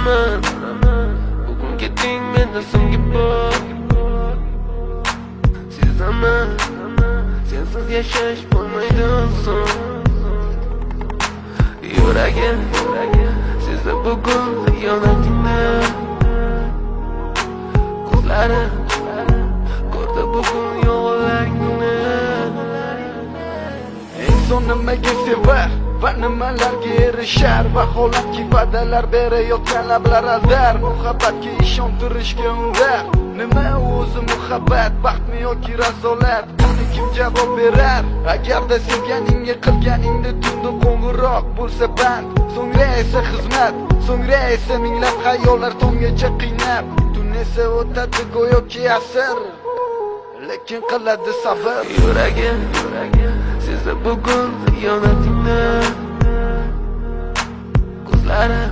Bilaman bugun ketding mendan so'nggi bor. Sezaman sensiz yashash bo'lmaydi oson. Yuragim sezdi bugun xiyonatingni. Ko'zlari ko'rdi bugun yolg'onlaringni. Inson nimaga sevar va nimalarga erishar? Vaholanki va'dalar berayotgan lablar aldar. Muhabbatga ishontirishga undar. Nima o'zi muhabbat, baxtmi yoki razolat? Buni kim javob berar? Agarda sevganingga qilganingda tunda qo'ng'iroq bo'lsa band, so'ngra esa xizmat, so'ngra esa minglab xayollar tonggacha qiynab. Tun esa o'tadi go'yoki asr, lekin qiladi sabr. Yuragim sezdi bugun xiyonatingni. Ko'zlari